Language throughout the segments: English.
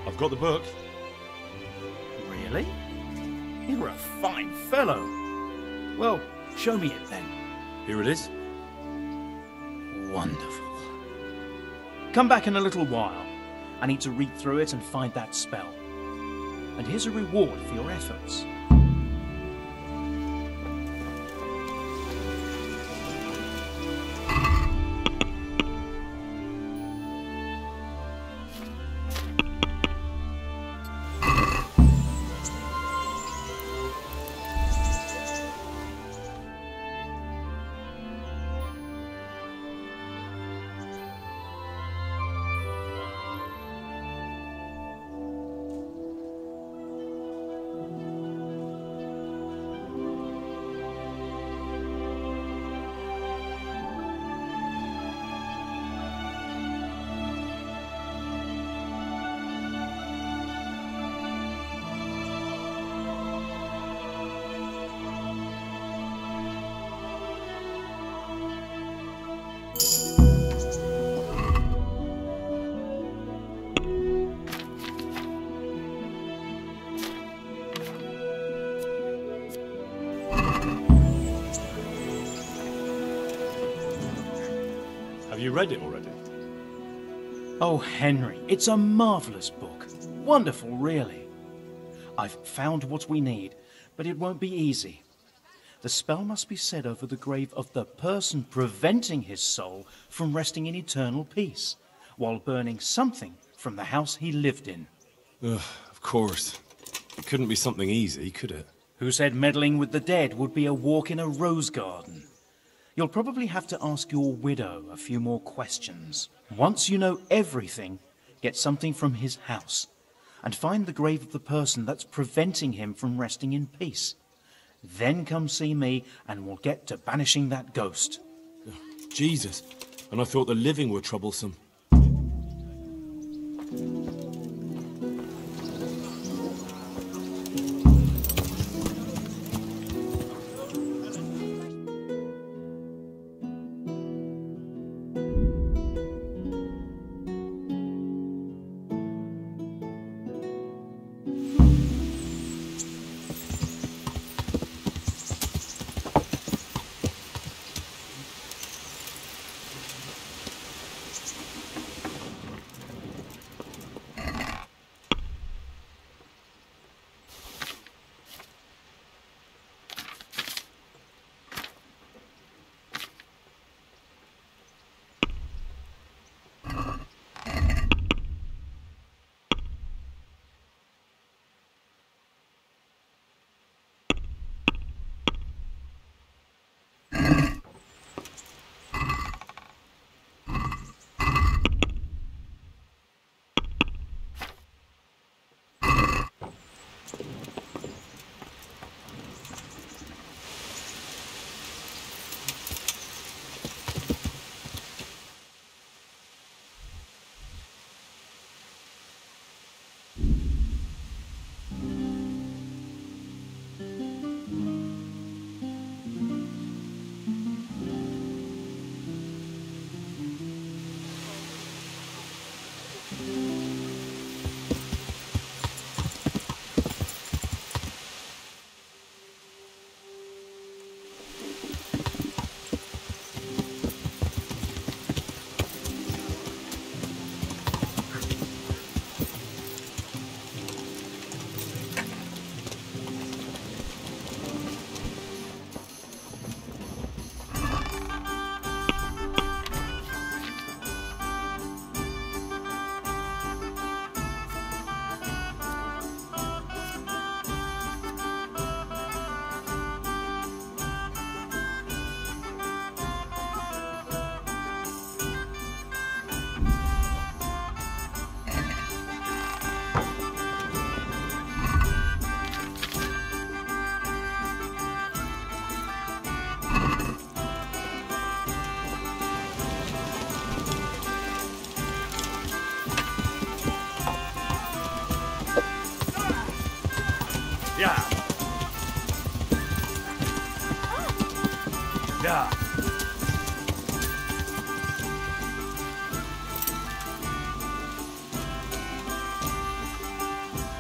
I've got the book. Really? You're a fine fellow. Well, show me it then. Here it is. Wonderful. Come back in a little while. I need to read through it and find that spell. And here's a reward for your efforts. Have you read it already? Oh, Henry, it's a marvellous book. Wonderful, really. I've found what we need, but it won't be easy. The spell must be said over the grave of the person preventing his soul from resting in eternal peace, while burning something from the house he lived in. Ugh, of course. It couldn't be something easy, could it? Who said meddling with the dead would be a walk in a rose garden? You'll probably have to ask your widow a few more questions. Once you know everything, get something from his house, and find the grave of the person that's preventing him from resting in peace. Then come see me, and we'll get to banishing that ghost. Jesus, and I thought the living were troublesome.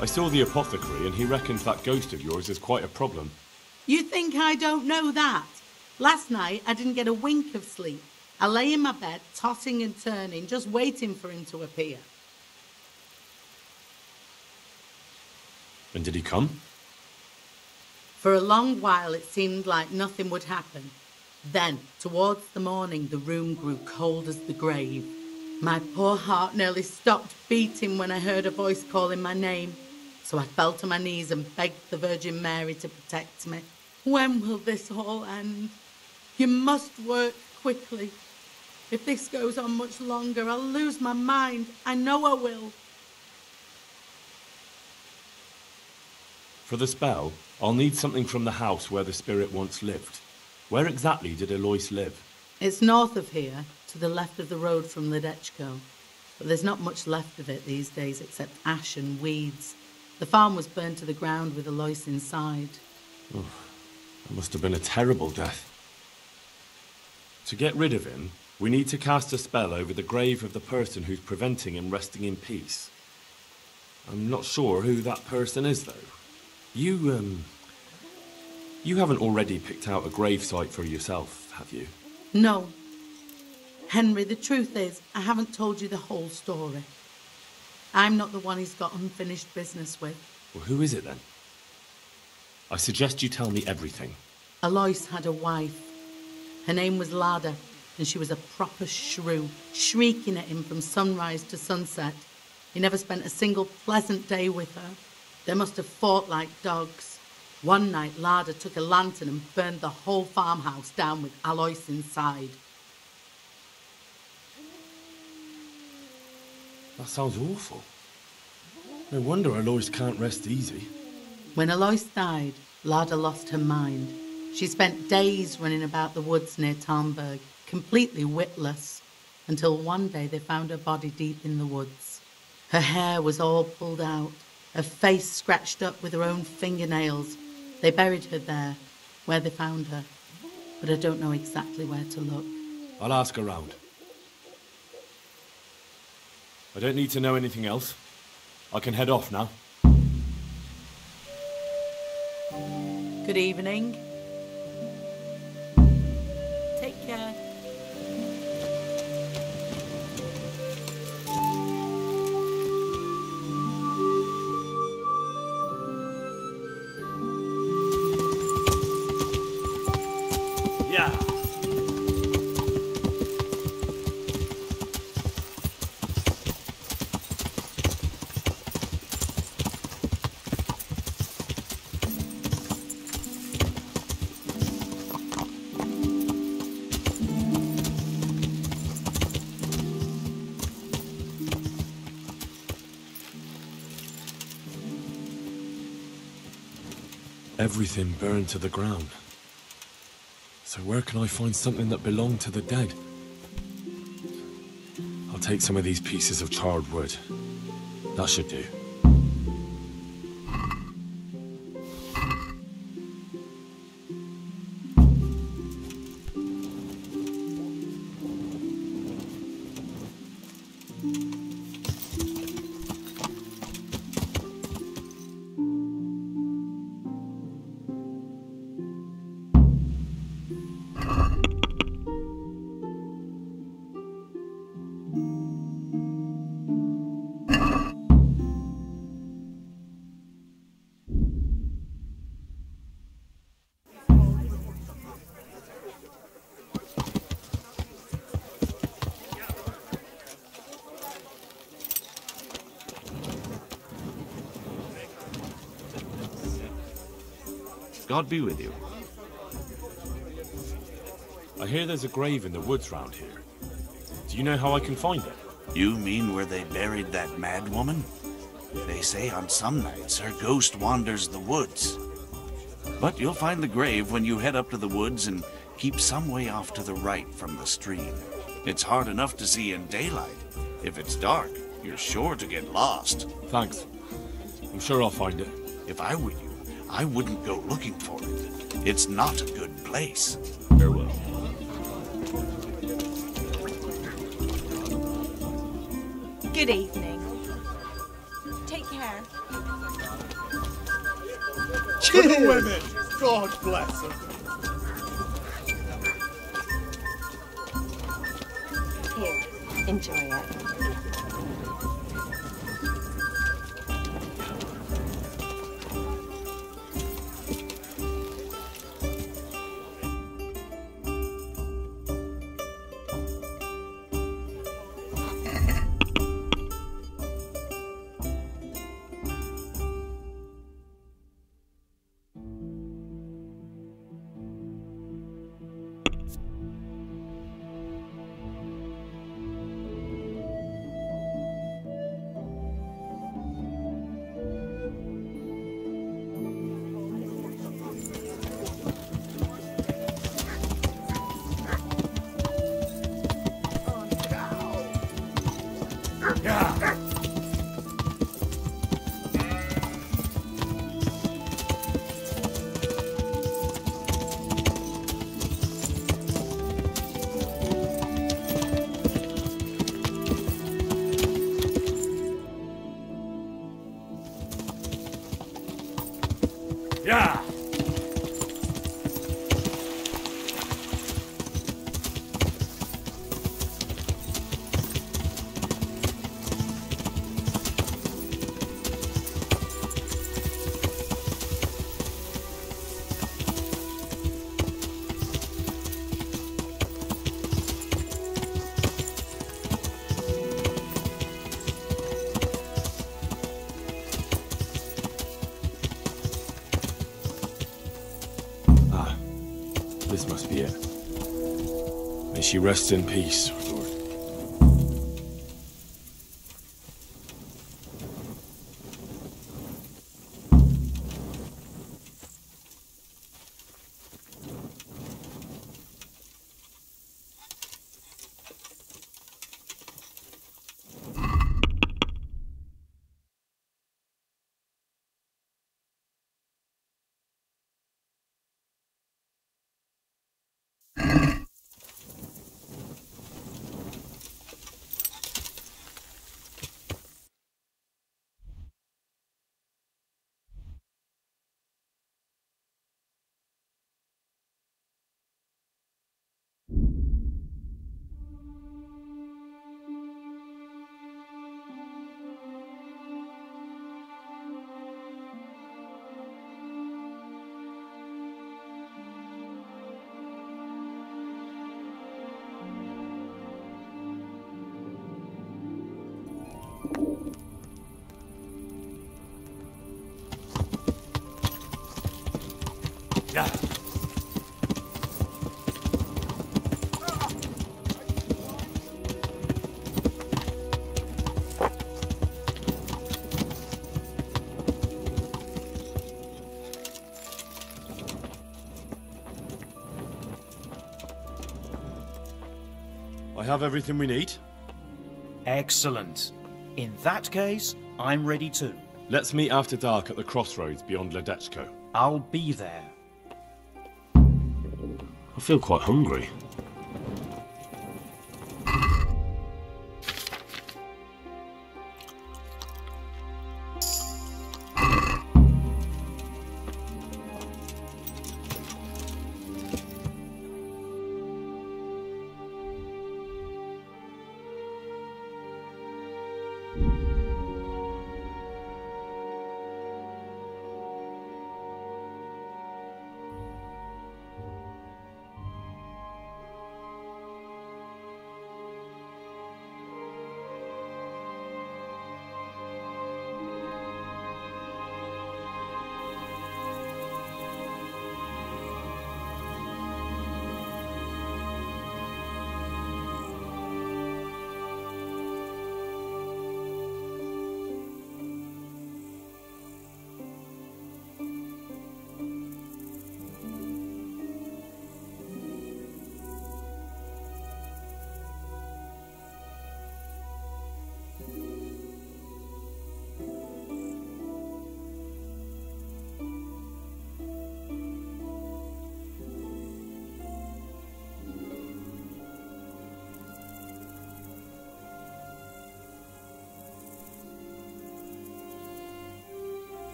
I saw the apothecary and he reckons that ghost of yours is quite a problem. You think I don't know that? Last night, I didn't get a wink of sleep. I lay in my bed, tossing and turning, just waiting for him to appear. And did he come? For a long while, it seemed like nothing would happen. Then, towards the morning, the room grew cold as the grave. My poor heart nearly stopped beating when I heard a voice calling my name. So I fell to my knees and begged the Virgin Mary to protect me. When will this all end? You must work quickly. If this goes on much longer, I'll lose my mind. I know I will. For the spell, I'll need something from the house where the spirit once lived. Where exactly did Eloise live? It's north of here, to the left of the road from Ledechko. But there's not much left of it these days except ash and weeds. The farm was burned to the ground with Eloise inside. Oh, that must have been a terrible death. To get rid of him, we need to cast a spell over the grave of the person who's preventing him resting in peace. I'm not sure who that person is, though. You haven't already picked out a grave site for yourself, have you? No. Henry, the truth is, I haven't told you the whole story. I'm not the one he's got unfinished business with. Well, who is it then? I suggest you tell me everything. Eloise had a wife. Her name was Lada, and she was a proper shrew, shrieking at him from sunrise to sunset. He never spent a single pleasant day with her. They must have fought like dogs. One night, Lada took a lantern and burned the whole farmhouse down with Alois inside. That sounds awful. No wonder Alois can't rest easy. When Alois died, Lada lost her mind. She spent days running about the woods near Talmberg, completely witless, until one day they found her body deep in the woods. Her hair was all pulled out, her face scratched up with her own fingernails. They buried her there, where they found her, but I don't know exactly where to look. I'll ask around. I don't need to know anything else. I can head off now. Good evening. Take care. Yeah. Everything burned to the ground. So where can I find something that belonged to the dead? I'll take some of these pieces of charred wood. That should do. God be with you. I hear there's a grave in the woods round here. Do you know how I can find it? You mean where they buried that mad woman? They say on some nights her ghost wanders the woods. But you'll find the grave when you head up to the woods and keep some way off to the right from the stream. It's hard enough to see in daylight. If it's dark, you're sure to get lost. Thanks. I'm sure I'll find it. If I were you, I wouldn't go looking for it. It's not a good place. Farewell. Good evening. Take care. For the women! God bless them! Here, enjoy it. Yeah! This must be it. May she rest in peace, Lord. Yeah. I have everything we need. Excellent. In that case, I'm ready too. Let's meet after dark at the crossroads beyond Ledechko. I'll be there. I feel quite hungry.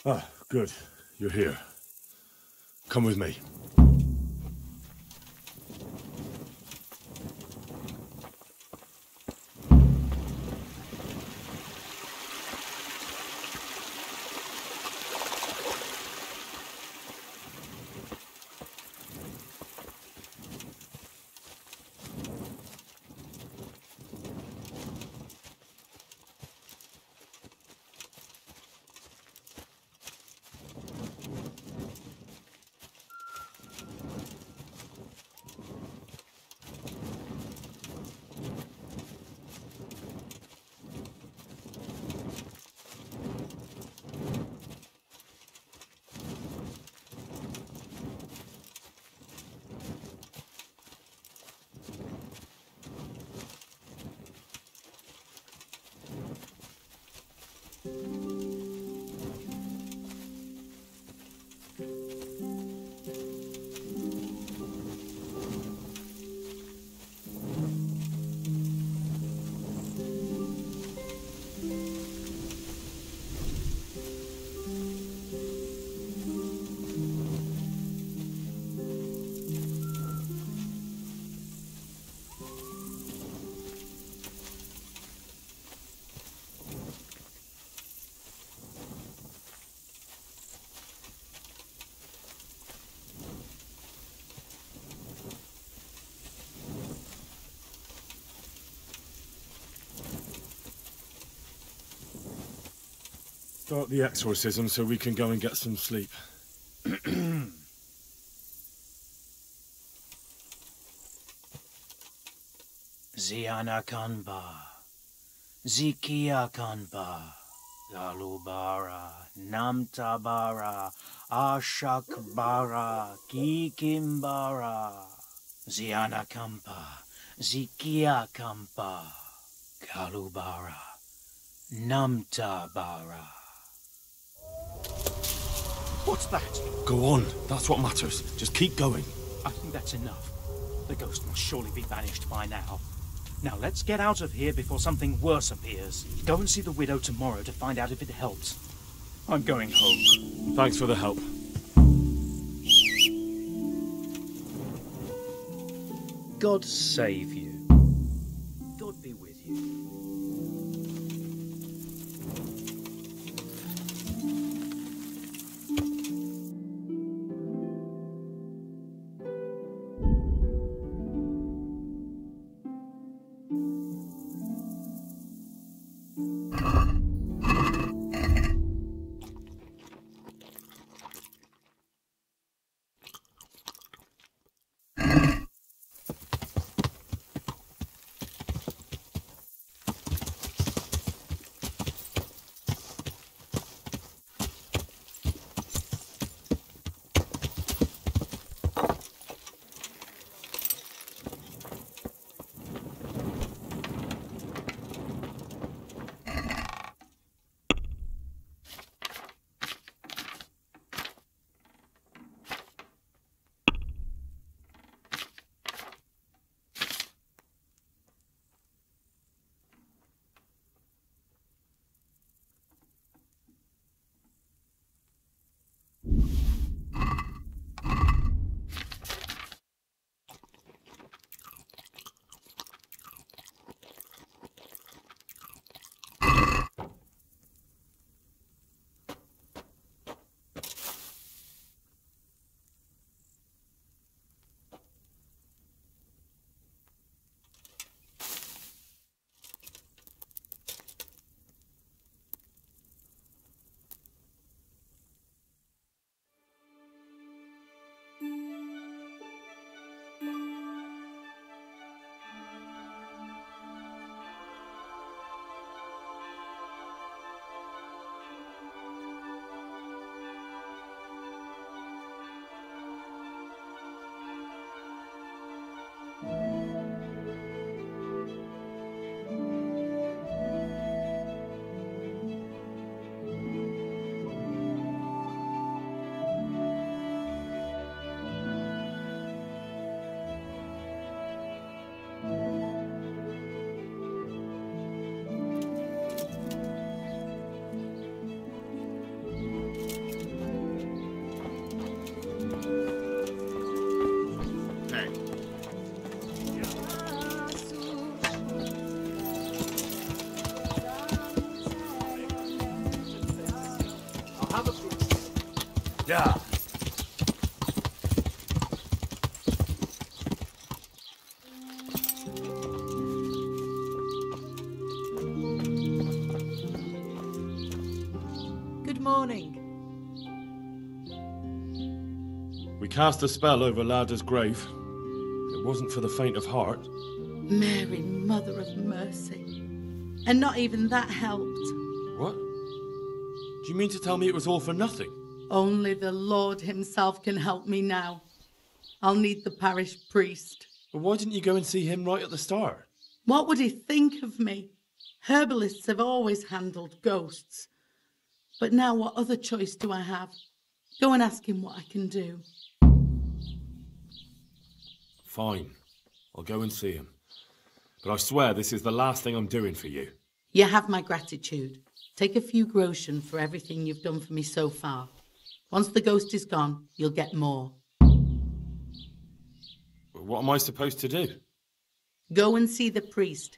Ah, good. You're here. Come with me. Start the exorcism so we can go and get some sleep. Ziana Kanba, Zikia Kanba, Galubara, Namtabara, Ashakbara, Kikimbara, Ziana Kampa, Zikia Kampa, Galubara, Namtabara. What's that? Go on. That's what matters. Just keep going. I think that's enough. The ghost must surely be banished by now. Now let's get out of here before something worse appears. Go and see the widow tomorrow to find out if it helps. I'm going home. Thanks for the help. God save you. God be with you. Yeah. Good morning. We cast a spell over Lada's grave. It wasn't for the faint of heart. Mary, Mother of Mercy. And not even that helped. What? Do you mean to tell me it was all for nothing? Only the Lord himself can help me now. I'll need the parish priest. But why didn't you go and see him right at the start? What would he think of me? Herbalists have always handled ghosts. But now what other choice do I have? Go and ask him what I can do. Fine. I'll go and see him. But I swear this is the last thing I'm doing for you. You have my gratitude. Take a few groschen for everything you've done for me so far. Once the ghost is gone, you'll get more. What am I supposed to do? Go and see the priest.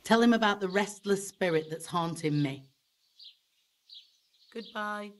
Tell him about the restless spirit that's haunting me. Goodbye.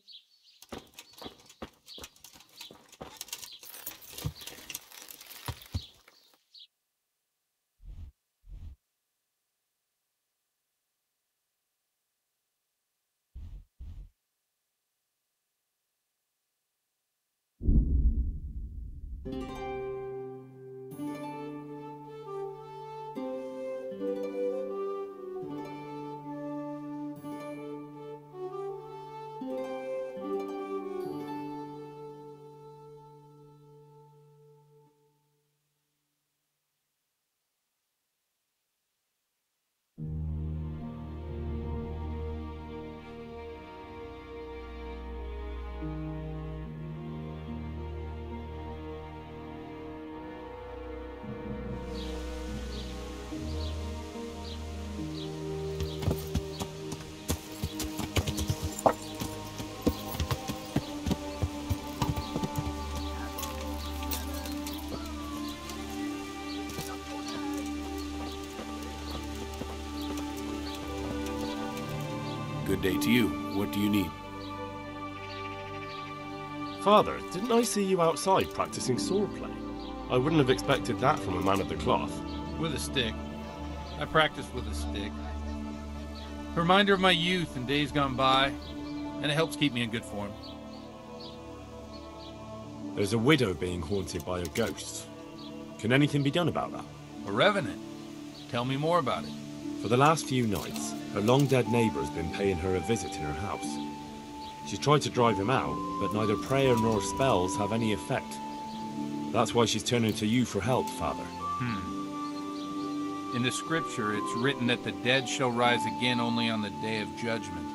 Good day to you. What do you need? Father, didn't I see you outside practicing swordplay? I wouldn't have expected that from a man of the cloth. With a stick. I practice with a stick. A reminder of my youth and days gone by, and it helps keep me in good form. There's a widow being haunted by a ghost. Can anything be done about that? A revenant. Tell me more about it. For the last few nights, her long-dead neighbour has been paying her a visit in her house. She's tried to drive him out, but neither prayer nor spells have any effect. That's why she's turning to you for help, Father. In the scripture, it's written that the dead shall rise again only on the day of judgment.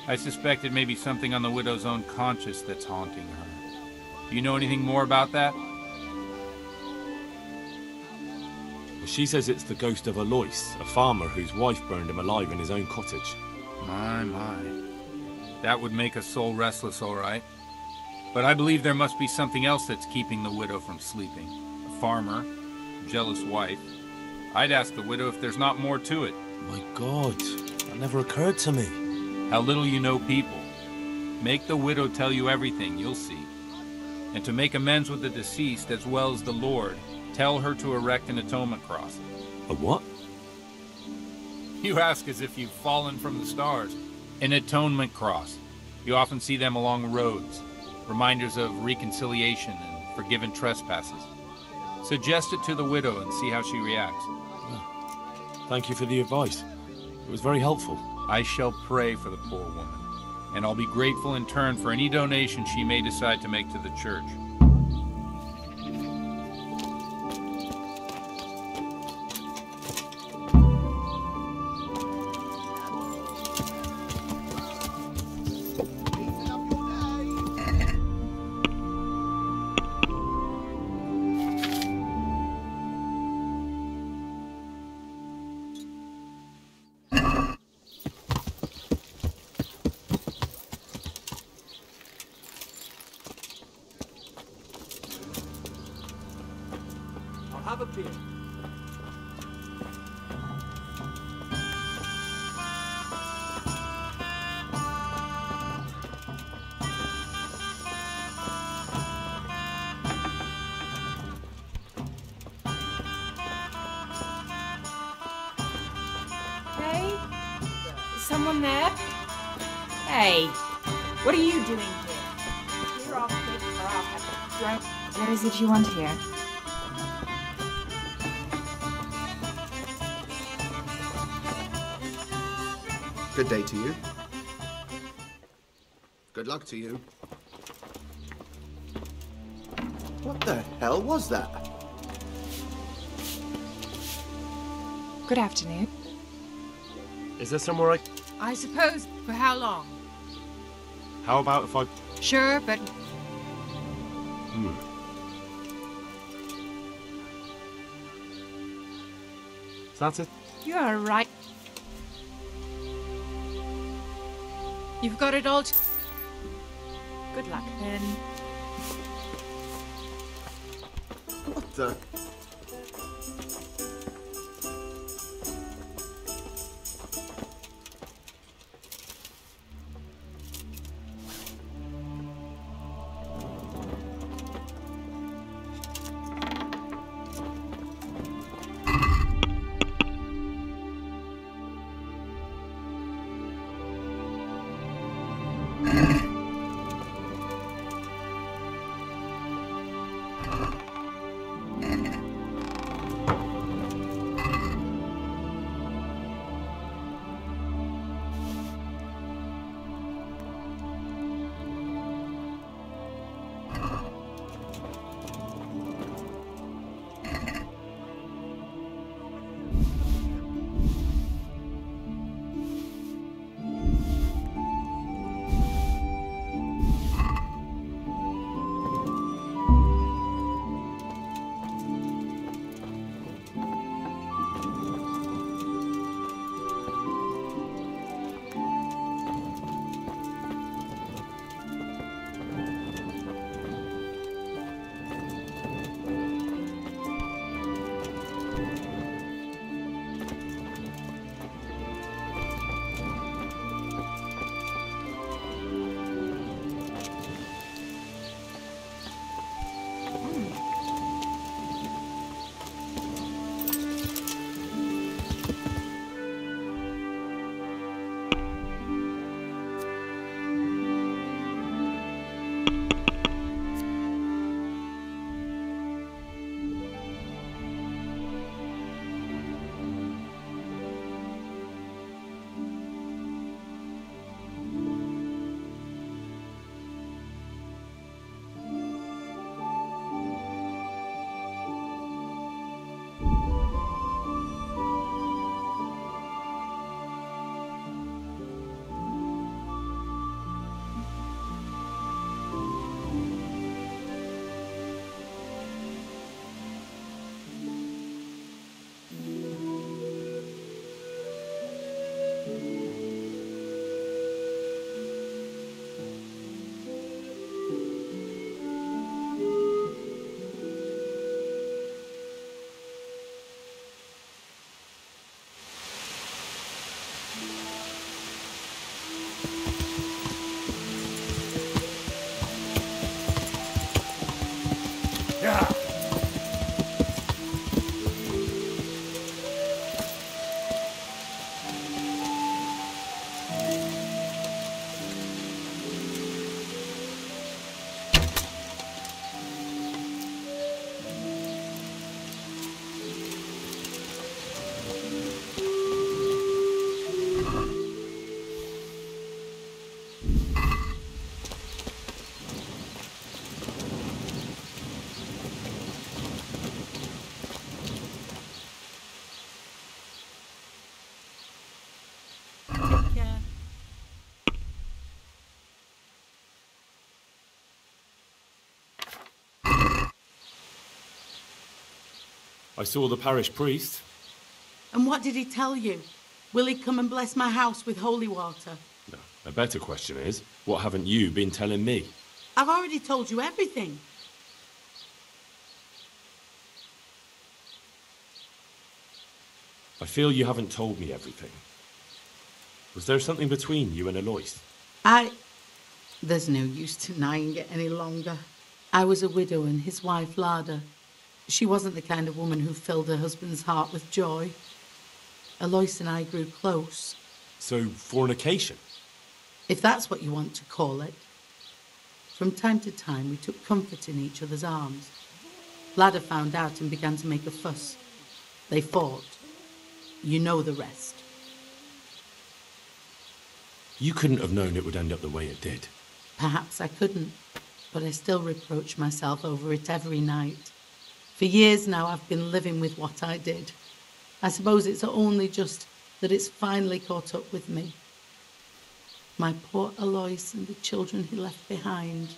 I suspect it may be something on the widow's own conscience that's haunting her. Do you know anything more about that? She says it's the ghost of Alois, a farmer whose wife burned him alive in his own cottage. My. That would make a soul restless, all right. But I believe there must be something else that's keeping the widow from sleeping. A farmer, a jealous wife. I'd ask the widow if there's not more to it. My God, that never occurred to me. How little you know people. Make the widow tell you everything, you'll see. And to make amends with the deceased as well as the Lord, tell her to erect an atonement cross. A what? You ask as if you've fallen from the stars. An atonement cross. You often see them along roads. Reminders of reconciliation and forgiven trespasses. Suggest it to the widow and see how she reacts. Thank you for the advice. It was very helpful. I shall pray for the poor woman, and I'll be grateful in turn for any donation she may decide to make to the church. Have a beer. someone there? Hey, what are you doing here? Clear off quick or I'll have to throw... What is it you want here? Good day to you. Good luck to you. What the hell was that? Good afternoon. Is there somewhere I suppose, for how long? How about if I... Sure, but... Is that it? You are right. You've got it all. Good luck, then. What the... I saw the parish priest. And what did he tell you? Will he come and bless my house with holy water? No, a better question is, what haven't you been telling me? I've already told you everything. I feel you haven't told me everything. Was there something between you and Alois? There's no use denying it any longer. I was a widow and his wife Lada. She wasn't the kind of woman who filled her husband's heart with joy. Alois and I grew close. So, fornication? If that's what you want to call it. From time to time, we took comfort in each other's arms. Ladder found out and began to make a fuss. They fought. You know the rest. You couldn't have known it would end up the way it did. Perhaps I couldn't, but I still reproach myself over it every night. For years now, I've been living with what I did. I suppose it's only just that it's finally caught up with me. My poor Alois and the children he left behind.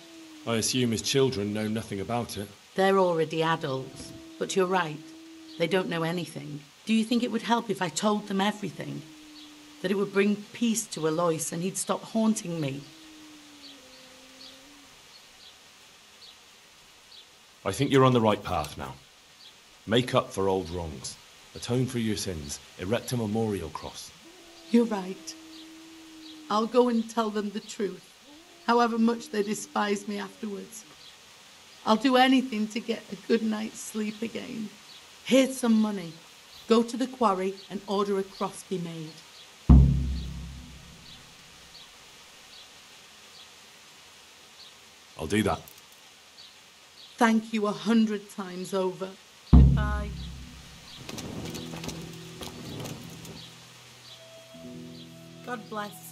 I assume his children know nothing about it. They're already adults, but you're right. They don't know anything. Do you think it would help if I told them everything? That it would bring peace to Alois and he'd stop haunting me? I think you're on the right path now. Make up for old wrongs. Atone for your sins. Erect a memorial cross. You're right. I'll go and tell them the truth, however much they despise me afterwards. I'll do anything to get a good night's sleep again. Here's some money. Go to the quarry and order a cross be made. I'll do that. Thank you 100 times over. Goodbye. God bless.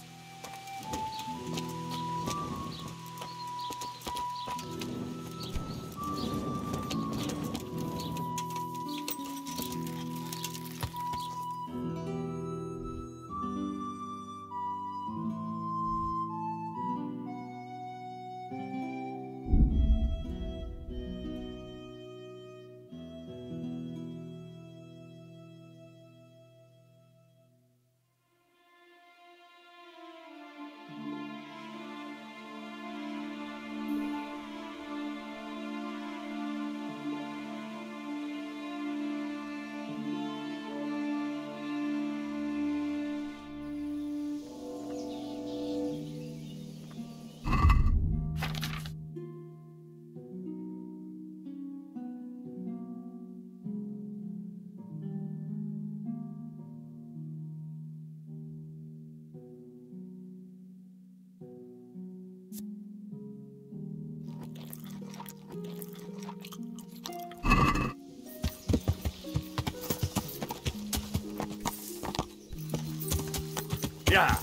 Yeah.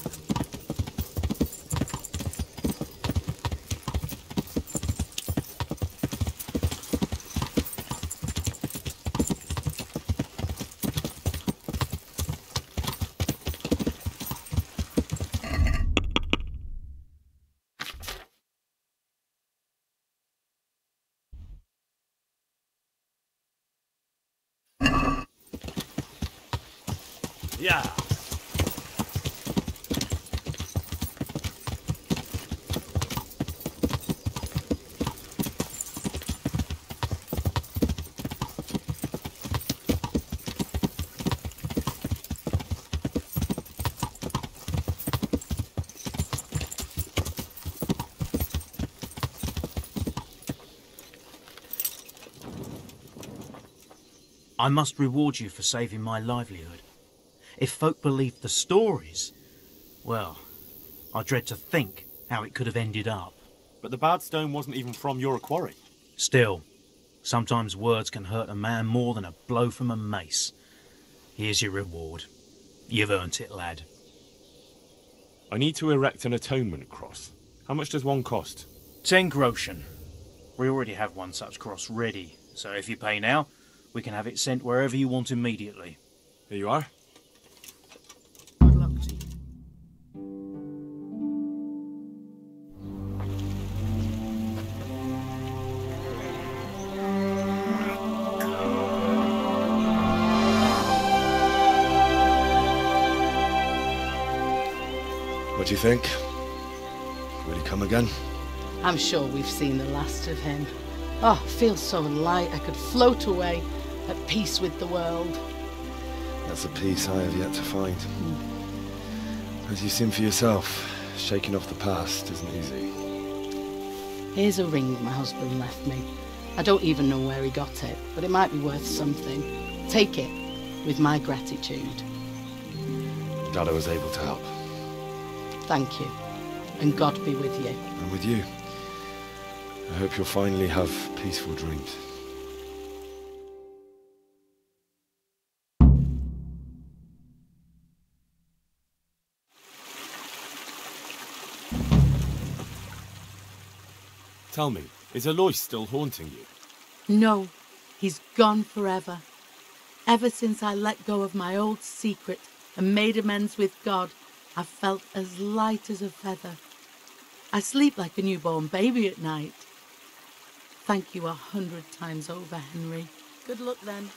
Yeah. I must reward you for saving my livelihood. If folk believed the stories, well, I dread to think how it could have ended up. But the bad stone wasn't even from your quarry. Still, sometimes words can hurt a man more than a blow from a mace. Here's your reward. You've earned it, lad. I need to erect an atonement cross. How much does one cost? 10 groschen. We already have one such cross ready, so if you pay now, we can have it sent wherever you want immediately. Here you are. Good luck to you. What do you think? Will he come again? I'm sure we've seen the last of him. Oh, I feel so light I could float away, at peace with the world. That's a peace I have yet to find. As you've seen for yourself, shaking off the past isn't easy. Here's a ring my husband left me. I don't even know where he got it, but it might be worth something. Take it, with my gratitude. Glad I was able to help. Thank you, and God be with you. And with you. I hope you'll finally have peaceful dreams. Tell me, is Alois still haunting you? No, he's gone forever. Ever since I let go of my old secret and made amends with God, I've felt as light as a feather. I sleep like a newborn baby at night. Thank you 100 times over, Henry. Good luck then.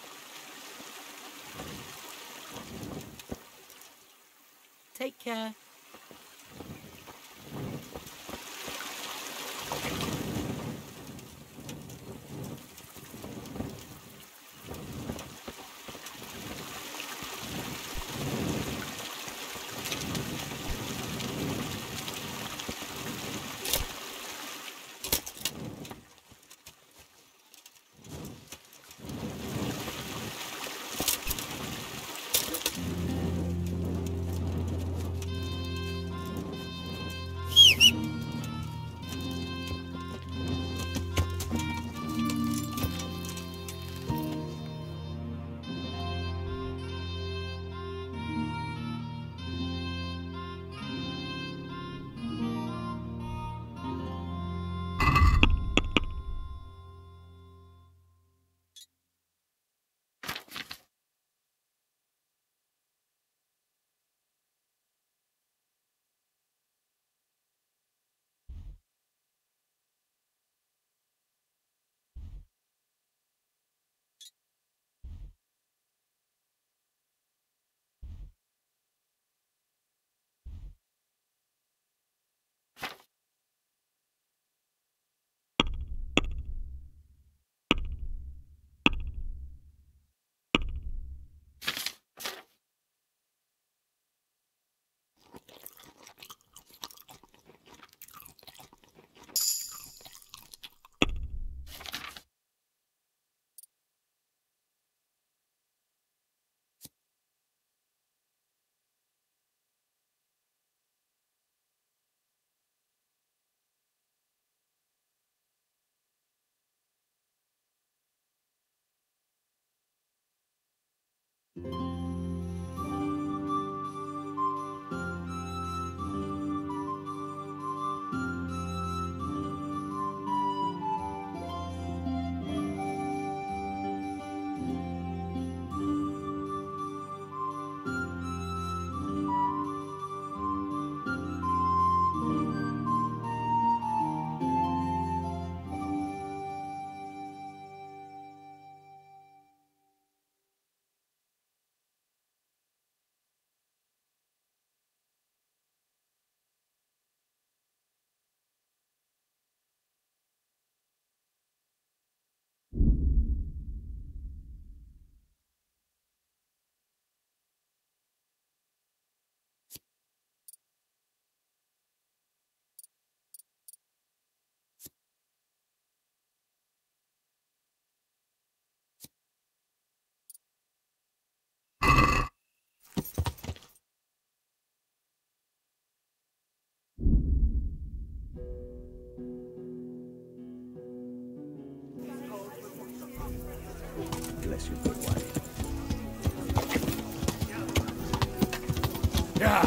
Take care. Bless you, good wife. Yeah.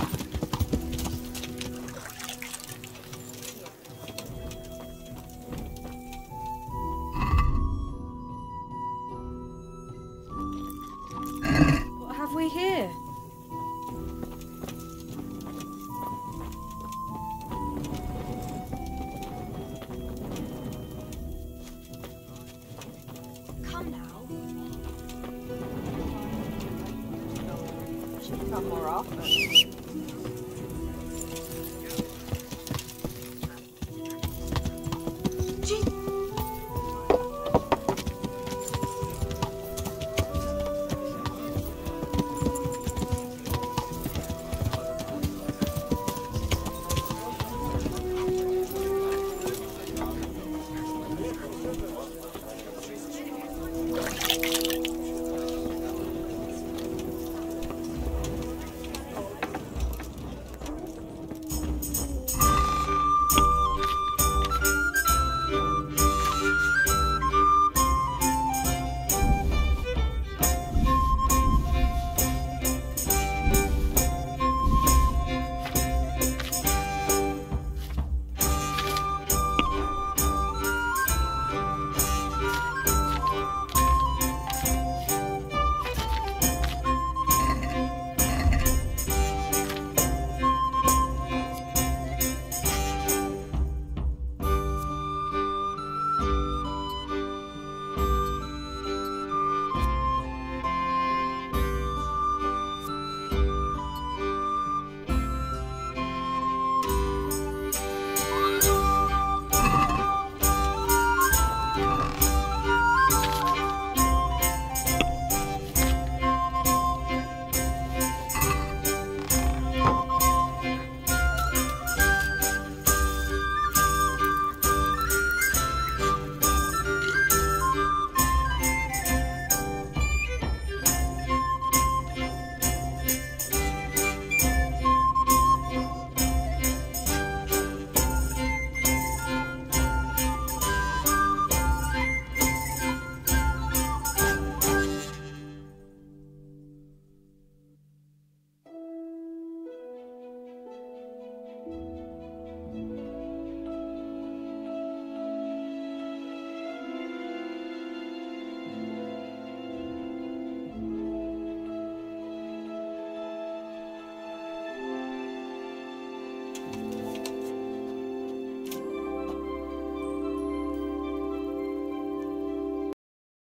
What have we here? Come now. Should come more often.